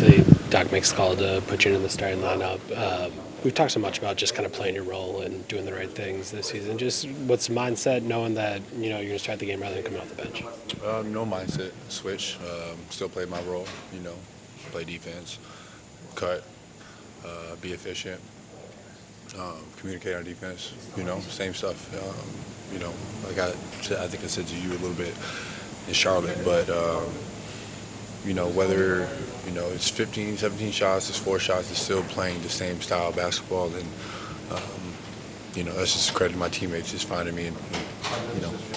obviously, Doc makes the call to put you in the starting lineup. We've talked so much about just kind of playing your role and doing the right things this season. Just what's the mindset, knowing that you're going to start the game rather than coming off the bench? No mindset switch. Still play my role. Play defense, cut, be efficient, communicate on defense. Same stuff. Like I think I said to you a little bit in Charlotte, but whether it's 15, 17 shots, it's 4 shots, it's still playing the same style of basketball. And that's just a credit to my teammates, just finding me,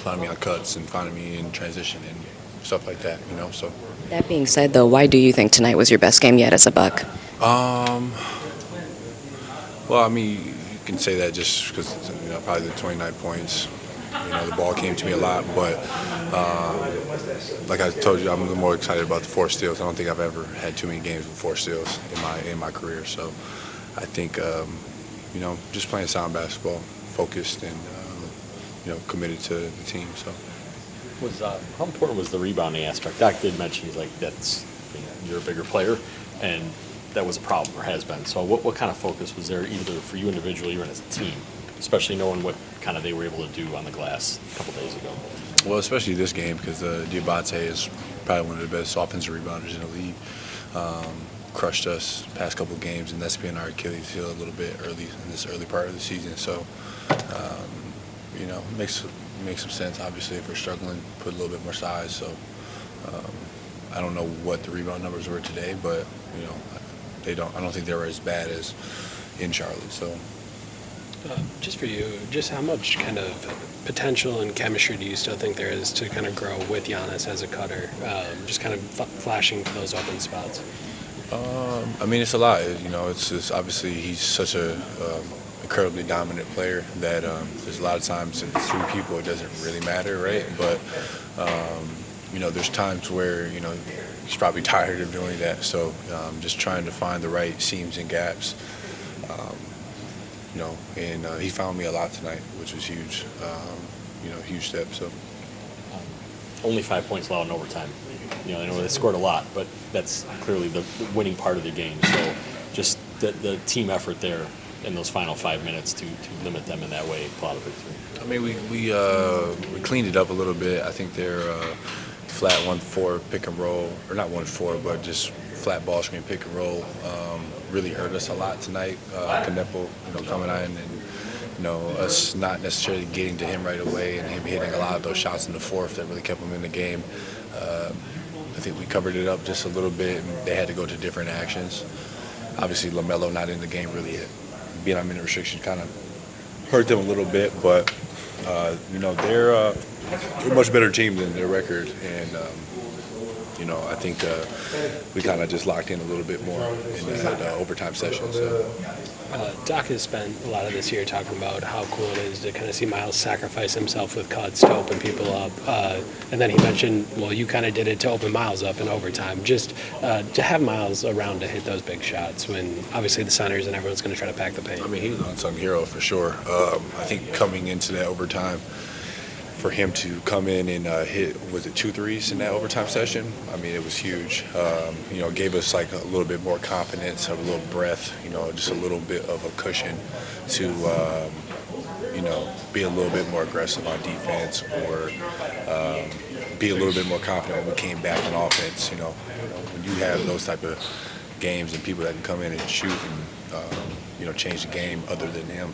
finding me on cuts and finding me in transition and stuff like that. So. That being said, though, why do you think tonight was your best game yet as a Buck? Well, I mean, you can say that just because probably the 29 points. The ball came to me a lot, but like I told you, I'm more excited about the 4 steals. I don't think I've ever had too many games with 4 steals in my career. So I think just playing sound basketball, focused and committed to the team. So. How important was the rebounding aspect? Doc did mention he's like you're a bigger player, and that was a problem or has been. So what kind of focus was there either for you individually or as a team, especially knowing what kind of they were able to do on the glass a couple days ago? Well, especially this game because Diabate is probably one of the best offensive rebounders in the league. Crushed us past couple of games, and that's been our Achilles heel a little bit early in this early part of the season. So, it makes some sense. Obviously, if we're struggling, put a little bit more size. So, I don't know what the rebound numbers were today, but I don't think they were as bad as in Charlotte. So. Just for you, just how much kind of potential and chemistry do you still think there is to kind of grow with Giannis as a cutter, just kind of flashing for those open spots? I mean, it's a lot. It's just obviously he's such a incredibly dominant player that there's a lot of times in 3 people it doesn't really matter, right? But there's times where he's probably tired of doing that. So just trying to find the right seams and gaps. And he found me a lot tonight, which was huge. Huge step. So only 5 points allowed in overtime. I know they scored a lot, but that's clearly the winning part of the game. So just the team effort there in those final 5 minutes to limit them in that way, pull out a victory. I mean, we cleaned it up a little bit. I think they're flat 1-4 pick and roll, or not 1-4, but just flat ball screen pick and roll. Really hurt us a lot tonight. Canepo, coming in and us not necessarily getting to him right away, and him hitting a lot of those shots in the 4th that really kept him in the game. I think we covered it up just a little bit, and they had to go to different actions. Obviously, LaMelo not in the game really being on minute restriction kind of hurt them a little bit, but they're a much better team than their record, and I think we kind of just locked in a little bit more in that overtime session. So. Doc has spent a lot of this year talking about how cool it is to kind of see Miles sacrifice himself with cuts to open people up. And then he mentioned, well, you kind of did it to open Miles up in overtime. Just to have Miles around to hit those big shots when obviously the centers and everyone's going to try to pack the paint. I mean, he's an unsung hero for sure. I think coming into that overtime, for him to come in and hit, was it 2 threes in that overtime session? I mean, it was huge. Gave us like a little bit more confidence, a little breath, just a little bit of a cushion to, be a little bit more aggressive on defense or be a little bit more confident when we came back on offense. When you have those type of games and people that can come in and shoot and, change the game other than him,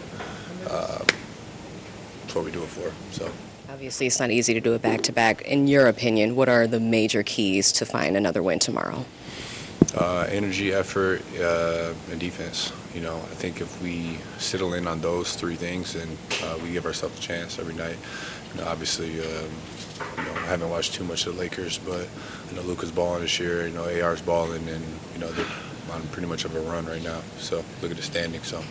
that's what we do it for. So. Obviously, it's not easy to do it back-to-back. In your opinion, what are the major keys to find another win tomorrow? Energy, effort, and defense. I think if we settle in on those 3 things, then we give ourselves a chance every night. Obviously, I haven't watched too much of the Lakers, but Luka's balling this year. AR's balling, and they're on pretty much of a run right now. So look at the standings. So.